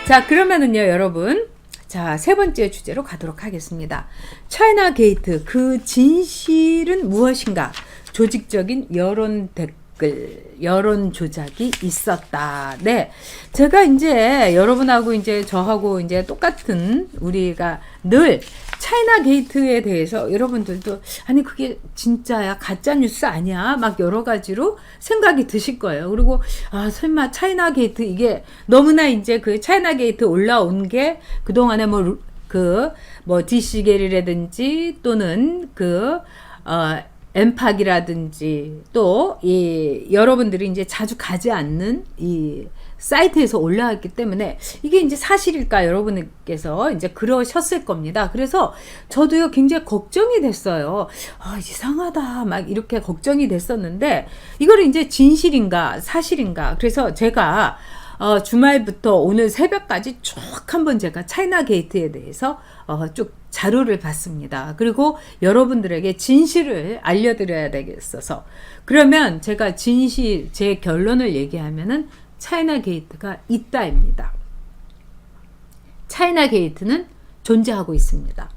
자, 그러면은요, 여러분. 자, 세 번째 주제로 가도록 하겠습니다. 차이나 게이트, 그 진실은 무엇인가? 조직적인 여론 댓글, 여론 조작이 있었다. 네. 제가 이제 여러분하고 이제 저하고 이제 똑같은 우리가 늘 차이나 게이트에 대해서 여러분들도 아니 그게 진짜야 가짜 뉴스 아니야 막 여러 가지로 생각이 드실 거예요. 그리고 아 설마 차이나 게이트 이게 너무나 이제 그 차이나 게이트 올라온 게 그동안에 뭐 DC게리라든지 또는 엠팍이라든지 또 이 여러분들이 이제 자주 가지 않는 이 사이트에서 올라왔기 때문에 이게 이제 사실일까 여러분께서 이제 그러셨을 겁니다. 그래서 저도요 굉장히 걱정이 됐어요. 아 이상하다 막 이렇게 걱정이 됐었는데 이거를 이제 진실인가 사실인가 그래서 제가 주말부터 오늘 새벽까지 쭉 한번 제가 차이나 게이트에 대해서 쭉 자료를 봤습니다. 그리고 여러분들에게 진실을 알려드려야 되겠어서 그러면 제가 진실 제 결론을 얘기하면은 차이나 게이트가 있다입니다. 차이나 게이트는 존재하고 있습니다.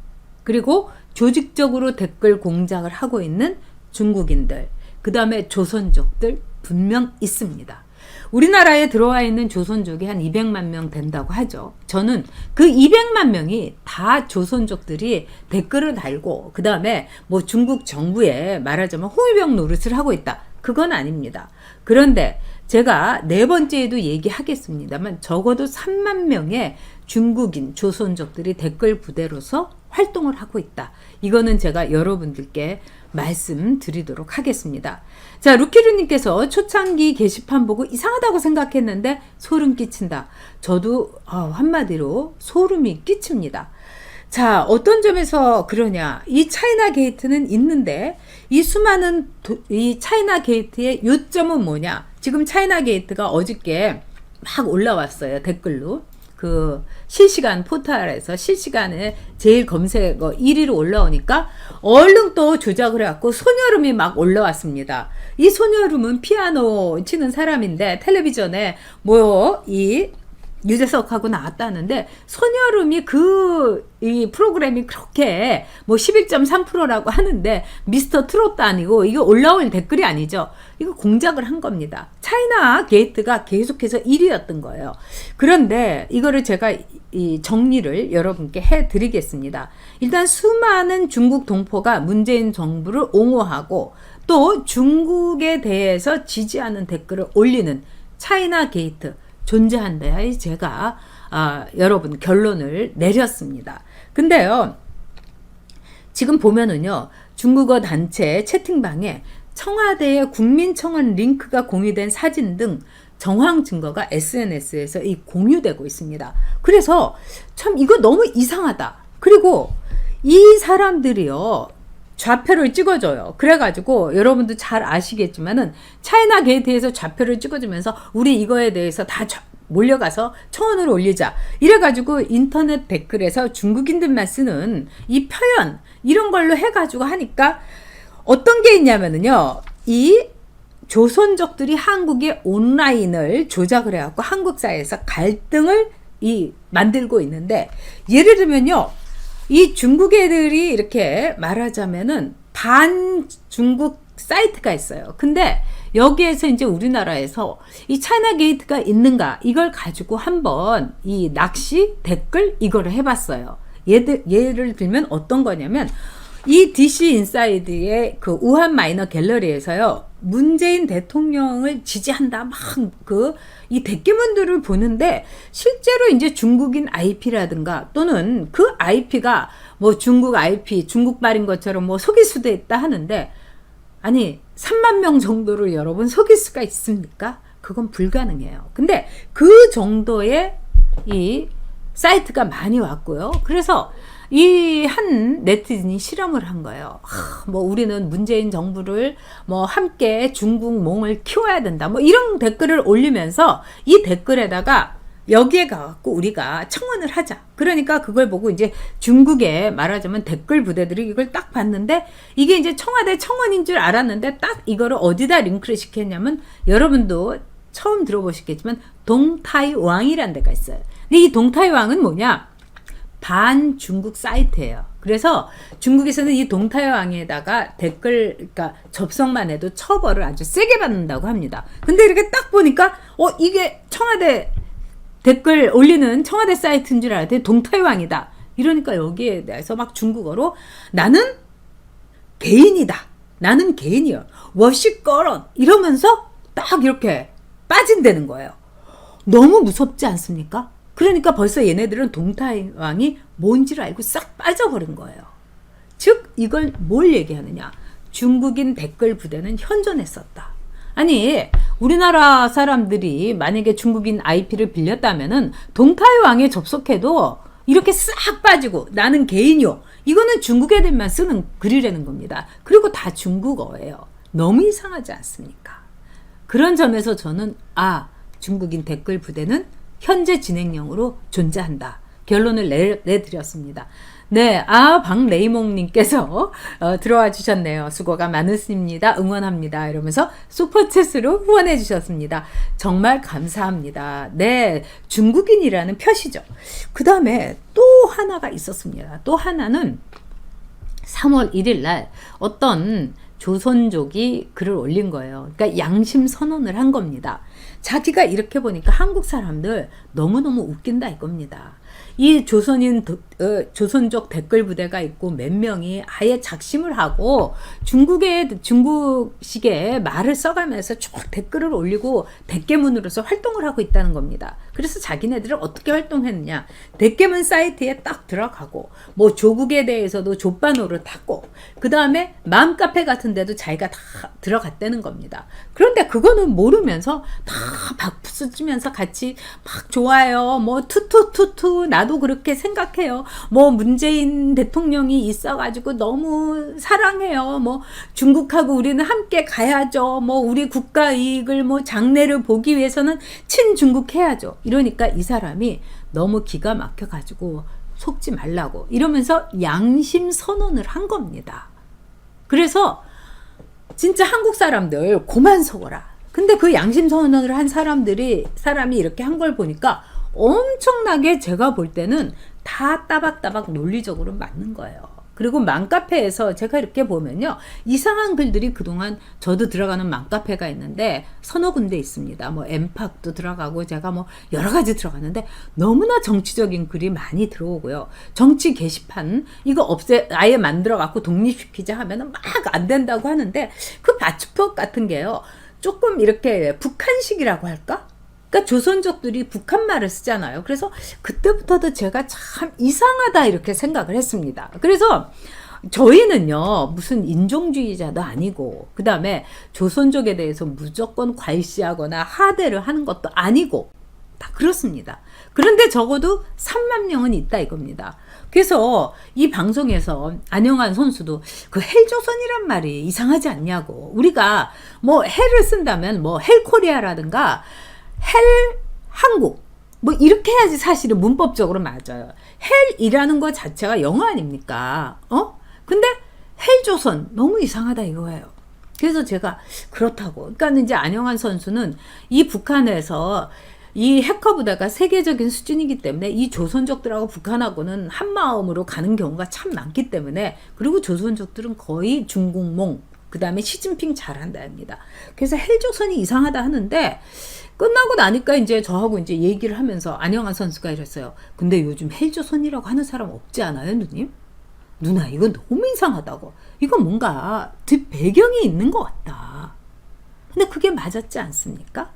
그리고 조직적으로 댓글 공작을 하고 있는 중국인들, 그 다음에 조선족들 분명 있습니다. 우리나라에 들어와 있는 조선족이 한 200만 명 된다고 하죠. 저는 그 200만 명이 다 조선족들이 댓글을 달고 그 다음에 뭐 중국 정부에 말하자면 홍위병 노릇을 하고 있다. 그건 아닙니다. 그런데 제가 네 번째에도 얘기하겠습니다만 적어도 3만 명의 중국인 조선족들이 댓글 부대로서 활동을 하고 있다. 이거는 제가 여러분들께 말씀드리도록 하겠습니다. 자, 루키루님께서 초창기 게시판 보고 이상하다고 생각했는데 소름 끼친다. 저도 한마디로 소름이 끼칩니다. 자, 어떤 점에서 그러냐. 이 차이나 게이트는 있는데 이 수많은 이 차이나 게이트의 요점은 뭐냐. 지금 차이나 게이트가 어저께 막 올라왔어요. 댓글로. 그 실시간 포털에서 실시간에 제일 검색어 1위로 올라오니까 얼른 또 조작을 해갖고 손여름이 막 올라왔습니다. 이 손여름은 피아노 치는 사람인데 텔레비전에 이 유재석하고 나왔다는데 손여름이 이 프로그램이 그렇게 뭐 11.3%라고 하는데 미스터 트롯도 아니고 이거 올라올 댓글이 아니죠. 이거 공작을 한 겁니다. 차이나 게이트가 계속해서 1위였던 거예요. 그런데 이거를 제가 이 정리를 여러분께 해드리겠습니다. 일단 수많은 중국 동포가 문재인 정부를 옹호하고 또 중국에 대해서 지지하는 댓글을 올리는 차이나 게이트 존재한다. 제가 여러분 결론을 내렸습니다. 근데요. 지금 보면은요. 중국어 단체 채팅방에 청와대의 국민청원 링크가 공유된 사진 등 정황 증거가 SNS에서 공유되고 있습니다. 그래서 참 이거 너무 이상하다. 그리고 이 사람들이요. 좌표를 찍어줘요. 그래가지고 여러분도 잘 아시겠지만은 차이나 게이트에서 좌표를 찍어주면서 우리 이거에 대해서 다 몰려가서 청원을 올리자. 이래가지고 인터넷 댓글에서 중국인들만 쓰는 이 표현 이런 걸로 해가지고 하니까 어떤 게 있냐면은요. 이 조선족들이 한국의 온라인을 조작을 해갖고 한국 사회에서 갈등을 만들고 있는데 예를 들면요. 이 중국 애들이 이렇게 말하자면은 반 중국 사이트가 있어요. 근데 여기에서 이제 우리나라에서 이 차이나 게이트가 있는가 이걸 가지고 한번 이 낚시 댓글 이거를 해봤어요. 예를 들면 어떤 거냐면 이 DC 인사이드의 그 우한 마이너 갤러리에서요. 문재인 대통령을 지지한다 막 이 댓글문들을 보는데 실제로 이제 중국인 IP라든가 또는 그 IP가 뭐 중국 IP 중국발인 것처럼 뭐 속일 수도 있다 하는데 아니 3만 명 정도를 여러분 속일 수가 있습니까? 그건 불가능해요. 근데 그 정도의 이 사이트가 많이 왔고요. 그래서 이 한 네티즌이 실험을 한 거예요. 뭐 우리는 문재인 정부를 뭐 함께 중국몽을 키워야 된다. 뭐 이런 댓글을 올리면서 이 댓글에다가 여기에 가갖고 우리가 청원을 하자. 그러니까 그걸 보고 이제 중국에 말하자면 댓글 부대들이 이걸 딱 봤는데 이게 이제 청와대 청원인 줄 알았는데 딱 이거를 어디다 링크를 시켰냐면 여러분도 처음 들어보셨겠지만 동타이왕이라는 데가 있어요. 근데 이 동타이왕은 뭐냐? 반중국 사이트예요. 그래서 중국에서는 이 동타이왕에다가 댓글, 그러니까 접속만 해도 처벌을 아주 세게 받는다고 합니다. 근데 이렇게 딱 보니까 이게 청와대 댓글 올리는 청와대 사이트인 줄 알았더니 동타이왕이다. 이러니까 여기에 대해서 막 중국어로 나는 개인이다. 나는 개인이요. 워시꺼런 이러면서 딱 이렇게 빠진다는 거예요. 너무 무섭지 않습니까? 그러니까 벌써 얘네들은 동타이왕이 뭔지를 알고 싹 빠져버린 거예요. 즉 이걸 뭘 얘기하느냐. 중국인 댓글 부대는 현존했었다. 아니 우리나라 사람들이 만약에 중국인 IP를 빌렸다면은 동타이왕에 접속해도 이렇게 싹 빠지고 나는 개인이요. 이거는 중국 애들만 쓰는 글이라는 겁니다. 그리고 다 중국어예요. 너무 이상하지 않습니까? 그런 점에서 저는 중국인 댓글 부대는 현재 진행형으로 존재한다. 결론을 내드렸습니다. 네, 박레이몽님께서 들어와 주셨네요. 수고가 많으십니다. 응원합니다. 이러면서 슈퍼챗으로 후원해 주셨습니다. 정말 감사합니다. 네, 중국인이라는 표시죠. 그 다음에 또 하나가 있었습니다. 또 하나는 3월 1일 날 어떤 조선족이 글을 올린 거예요. 그러니까 양심 선언을 한 겁니다. 자기가 이렇게 보니까 한국 사람들 너무너무 웃긴다 이겁니다. 이 조선족 댓글 부대가 있고 몇 명이 아예 작심을 하고 중국식의 말을 써가면서 쭉 댓글을 올리고 댓개문으로서 활동을 하고 있다는 겁니다. 그래서 자기네들은 어떻게 활동했느냐. 댓개문 사이트에 딱 들어가고 뭐 조국에 대해서도 족반호를 탔고 그 다음에 맘카페 같은 데도 자기가 다 들어갔다는 겁니다. 그런데 그거는 모르면서 다 박수 치면서 같이 막 좋아요. 뭐 투투투투 나도 그렇게 생각해요. 뭐 문재인 대통령이 있어가지고 너무 사랑해요. 뭐 중국하고 우리는 함께 가야죠. 뭐 우리 국가 이익을 뭐 장래를 보기 위해서는 친중국 해야죠. 이러니까 이 사람이 너무 기가 막혀가지고 속지 말라고 이러면서 양심 선언을 한 겁니다. 그래서 진짜 한국 사람들 고만 속어라. 근데 그 양심 선언을 한 사람이 이렇게 한 걸 보니까 엄청나게 제가 볼 때는 다 따박따박 논리적으로 맞는 거예요. 그리고 맘카페에서 제가 이렇게 보면요. 이상한 글들이 그동안 저도 들어가는 맘카페가 있는데 서너 군데 있습니다. 뭐 엠팍도 들어가고 제가 뭐 여러 가지 들어갔는데 너무나 정치적인 글이 많이 들어오고요. 정치 게시판 이거 아예 만들어 갖고 독립시키자 하면은 막 안 된다고 하는데 그 바추법 같은 게요. 조금 이렇게 북한식이라고 할까? 그러니까 조선족들이 북한 말을 쓰잖아요. 그래서 그때부터도 제가 참 이상하다 이렇게 생각을 했습니다. 그래서 저희는요 무슨 인종주의자도 아니고 그 다음에 조선족에 대해서 무조건 괄시하거나 하대를 하는 것도 아니고 다 그렇습니다. 그런데 적어도 3만 명은 있다 이겁니다. 그래서 이 방송에서 안영환 선수도 그 헬조선이란 말이 이상하지 않냐고. 우리가 뭐 헬을 쓴다면 뭐 헬코리아라든가 헬 한국 뭐 이렇게 해야지 사실은 문법적으로 맞아요. 헬이라는 것 자체가 영어 아닙니까? 근데 헬조선 너무 이상하다 이거예요. 그래서 제가 그렇다고. 그러니까 이제 안영환 선수는 이 북한에서 이 해커 부대가 세계적인 수준이기 때문에 이 조선족들하고 북한하고는 한 마음으로 가는 경우가 참 많기 때문에 그리고 조선족들은 거의 중국몽 그 다음에 시진핑 잘한다 합니다. 그래서 헬조선이 이상하다 하는데 끝나고 나니까 이제 저하고 이제 얘기를 하면서 안영환 선수가 이랬어요. 근데 요즘 헬조선이라고 하는 사람 없지 않아요, 누님? 누나 이거 너무 이상하다고. 이거 뭔가 뒷배경이 있는 것 같다. 근데 그게 맞았지 않습니까?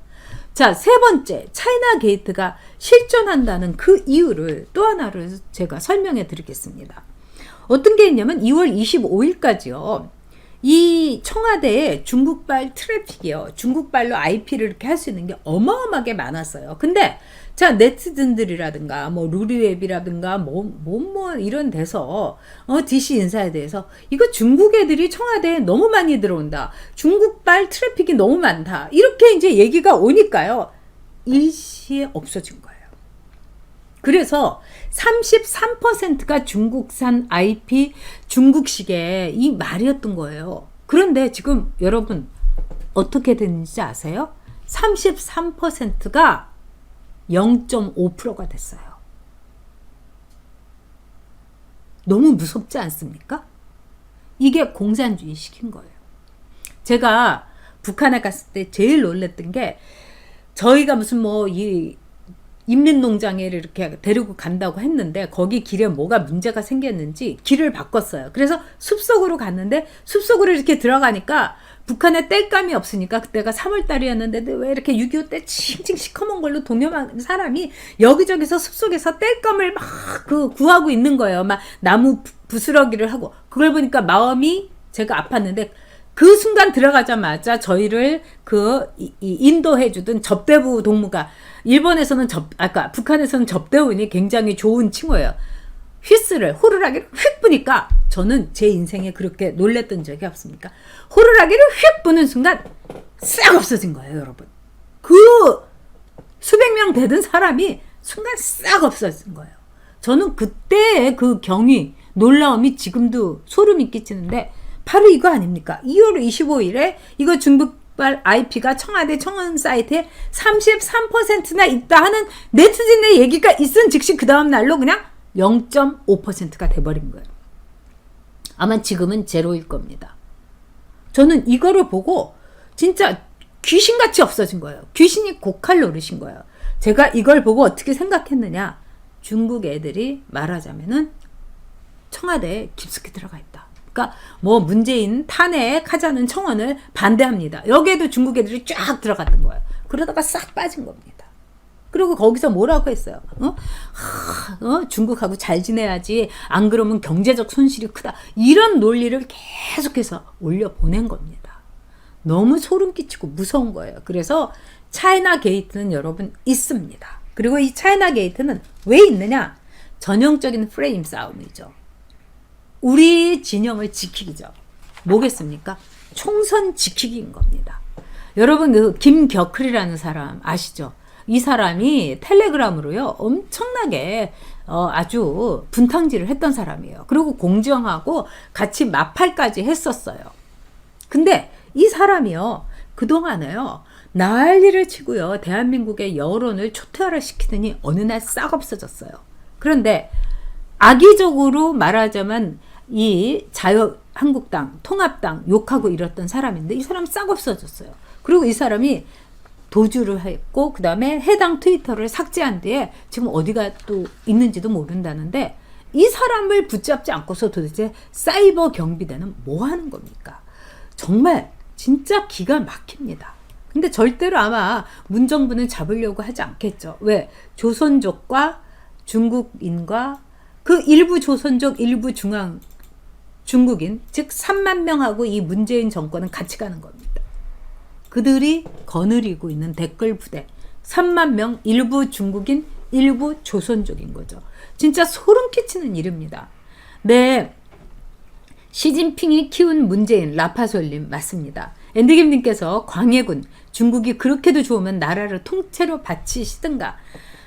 자, 세 번째, 차이나 게이트가 실존한다는 그 이유를 또 하나를 제가 설명해 드리겠습니다. 어떤 게 있냐면 2월 25일까지요. 이 청와대에 중국발 트래픽이요. 중국발로 IP를 이렇게 할 수 있는 게 어마어마하게 많았어요. 근데 자, 네티즌들이라든가 뭐 루리웹이라든가 뭐 이런 데서 DC 인사에 대해서 이거 중국 애들이 청와대에 너무 많이 들어온다. 중국발 트래픽이 너무 많다. 이렇게 이제 얘기가 오니까요. 일시에 없어진 거예요. 그래서 33%가 중국산 IP 중국식의 이 말이었던 거예요. 그런데 지금 여러분 어떻게 됐는지 아세요? 33%가 0.5%가 됐어요. 너무 무섭지 않습니까? 이게 공산주의 시킨 거예요. 제가 북한에 갔을 때 제일 놀랬던 게, 저희가 무슨 이 인민농장에 이렇게 데리고 간다고 했는데 거기 길에 뭐가 문제가 생겼는지 길을 바꿨어요. 그래서 숲속으로 갔는데, 숲속으로 이렇게 들어가니까 북한에 땔감이 없으니까, 그때가 3월달이었는데 왜 이렇게 6.25 때 칭칭 시커먼 걸로 동요만 사람이 여기저기서 숲속에서 땔감을 막 구하고 있는 거예요. 막 나무 부스러기를 하고. 그걸 보니까 마음이 제가 아팠는데, 그 순간 들어가자마자 저희를 인도해주던 접대부 동무가, 일본에서는 북한에서는 접대원이 굉장히 좋은 칭호예요. 휘스를 호루라기를 휙 부니까, 저는 제 인생에 그렇게 놀랬던 적이 없습니까? 호루라기를 휙 부는 순간 싹 없어진 거예요, 여러분. 그 수백 명 되던 사람이 순간 싹 없어진 거예요. 저는 그때의 그 경위, 놀라움이 지금도 소름이 끼치는데, 바로 이거 아닙니까? 2월 25일에 이거 중국발 IP가 청와대 청원 사이트에 33%나 있다 하는 네티즌의 얘기가 있은 즉시 그 다음 날로 그냥 0.5%가 돼버린 거예요. 아마 지금은 제로일 겁니다. 저는 이거를 보고 진짜 귀신같이 없어진 거예요. 귀신이 고칼 노리신 거예요. 제가 이걸 보고 어떻게 생각했느냐. 중국 애들이 말하자면은 청와대에 깊숙이 들어가 있다. 그러니까 문재인 탄핵하자는 청원을 반대합니다. 여기에도 중국 애들이 쫙 들어갔던 거예요. 그러다가 싹 빠진 겁니다. 그리고 거기서 뭐라고 했어요? 중국하고 잘 지내야지, 안 그러면 경제적 손실이 크다. 이런 논리를 계속해서 올려보낸 겁니다. 너무 소름 끼치고 무서운 거예요. 그래서 차이나 게이트는 여러분 있습니다. 그리고 이 차이나 게이트는 왜 있느냐? 전형적인 프레임 싸움이죠. 우리 진영을 지키기죠. 뭐겠습니까? 총선 지키기인 겁니다. 여러분, 그 김격클이라는 사람 아시죠? 이 사람이 텔레그램으로요, 엄청나게 아주 분탕질을 했던 사람이에요. 그리고 공정하고 같이 마팔까지 했었어요. 근데 이 사람이요, 그동안에요, 난리를 치고요, 대한민국의 여론을 초토화를 시키더니 어느 날 싹 없어졌어요. 그런데 악의적으로 말하자면 이 자유한국당, 통합당 욕하고 이랬던 사람인데, 이 사람 싹 없어졌어요. 그리고 이 사람이 도주를 했고, 그 다음에 해당 트위터를 삭제한 뒤에 지금 어디가 또 있는지도 모른다는데, 이 사람을 붙잡지 않고서 도대체 사이버 경비대는 뭐 하는 겁니까? 정말 진짜 기가 막힙니다. 근데 절대로 아마 문정부는 잡으려고 하지 않겠죠. 왜? 조선족과 중국인과 그 일부 조선족, 일부 중국인, 즉 3만 명하고 이 문재인 정권은 같이 가는 겁니다. 그들이 거느리고 있는 댓글 부대 3만 명, 일부 중국인, 일부 조선족인 거죠. 진짜 소름 끼치는 일입니다. 네, 시진핑이 키운 문재인, 라파솔님 맞습니다. 앤드김님께서 광해군, 중국이 그렇게도 좋으면 나라를 통째로 바치시든가.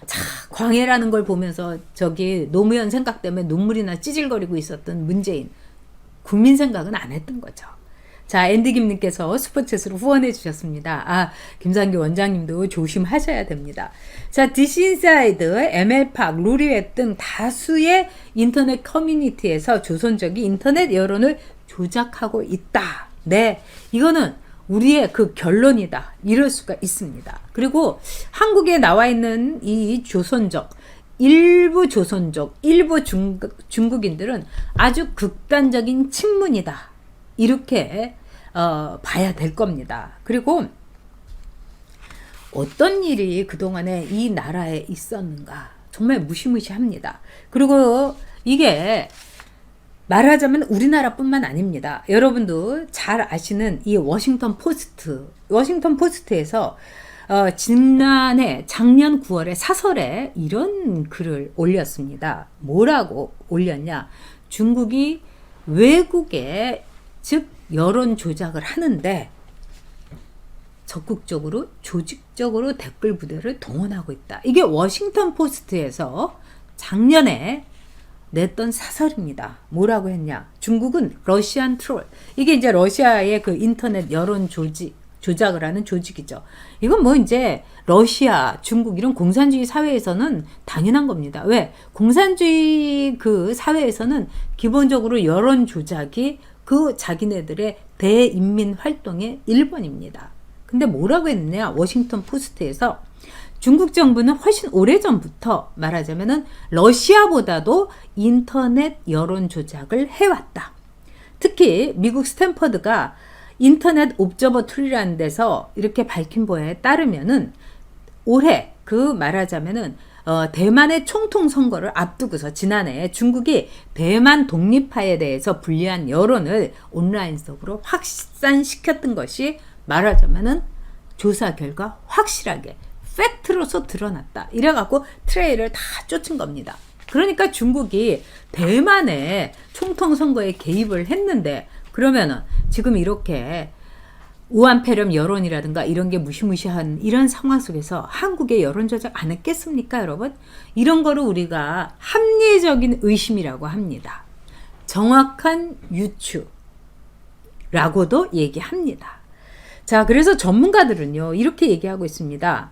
자, 광해라는 걸 보면서 저기 노무현 생각 때문에 눈물이나 찌질거리고 있었던 문재인, 국민 생각은 안 했던 거죠. 자, 앤드김님께서 슈퍼챗으로 후원해 주셨습니다. 김상규 원장님도 조심하셔야 됩니다. 자, 디시인사이드, ML팍, 루리웹 등 다수의 인터넷 커뮤니티에서 조선족이 인터넷 여론을 조작하고 있다. 네, 이거는 우리의 그 결론이다. 이럴 수가 있습니다. 그리고 한국에 나와 있는 이 조선족, 일부 조선족, 일부 중국인들은 아주 극단적인 친문이다. 이렇게 봐야 될 겁니다. 그리고 어떤 일이 그동안에 이 나라에 있었는가 정말 무시무시합니다. 그리고 이게 말하자면 우리나라뿐만 아닙니다. 여러분도 잘 아시는 이 워싱턴 포스트에서 작년 9월에 사설에 이런 글을 올렸습니다. 뭐라고 올렸냐? 중국이 외국에, 즉 여론 조작을 하는데 적극적으로 조직적으로 댓글 부대를 동원하고 있다. 이게 워싱턴 포스트에서 작년에 냈던 사설입니다. 뭐라고 했냐? 중국은 러시안 트롤. 이게 이제 러시아의 그 인터넷 여론 조직, 조작을 하는 조직이죠. 이건 뭐 이제 러시아, 중국 이런 공산주의 사회에서는 당연한 겁니다. 왜? 공산주의 그 사회에서는 기본적으로 여론 조작이 그 자기네들의 대인민 활동의 1번입니다. 근데 뭐라고 했느냐? 워싱턴 포스트에서 중국 정부는 훨씬 오래전부터 말하자면은 러시아보다도 인터넷 여론 조작을 해왔다. 특히 미국 스탠퍼드가 인터넷 옵저버토리라는 데서 이렇게 밝힌 바에 따르면은 올해 그 말하자면은 대만의 총통 선거를 앞두고서 지난해 중국이 대만 독립화에 대해서 불리한 여론을 온라인적으로 확산시켰던 것이 말하자면은 조사 결과 확실하게 팩트로서 드러났다. 이래갖고 트레이를 다 쫓은 겁니다. 그러니까 중국이 대만의 총통 선거에 개입을 했는데 그러면은 지금 이렇게 우한폐렴 여론이라든가 이런 게 무시무시한 이런 상황 속에서 한국의 여론 조작 안 했겠습니까, 여러분? 이런 거를 우리가 합리적인 의심이라고 합니다. 정확한 유추라고도 얘기합니다. 자, 그래서 전문가들은요, 이렇게 얘기하고 있습니다.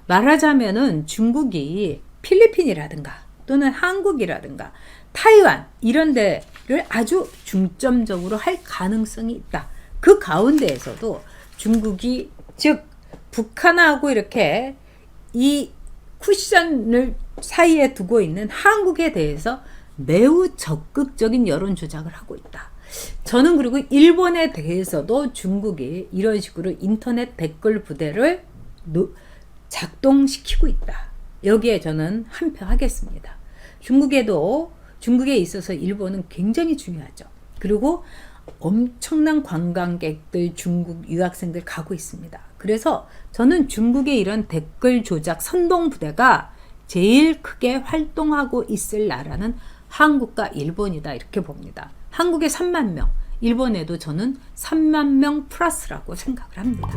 말하자면은 중국이 필리핀이라든가 또는 한국이라든가 타이완 이런 데를 아주 중점적으로 할 가능성이 있다. 그 가운데에서도 중국이 즉 북한하고 이렇게 이 쿠션을 사이에 두고 있는 한국에 대해서 매우 적극적인 여론 조작을 하고 있다. 저는 그리고 일본에 대해서도 중국이 이런 식으로 인터넷 댓글 부대를 작동시키고 있다. 여기에 저는 한표 하겠습니다. 중국에 있어서 일본은 굉장히 중요하죠. 그리고 엄청난 관광객들, 중국 유학생들 가고 있습니다. 그래서 저는 중국의 이런 댓글 조작 선동 부대가 제일 크게 활동하고 있을 나라는 한국과 일본이다 이렇게 봅니다. 한국에 3만 명, 일본에도 저는 3만 명 플러스라고 생각을 합니다.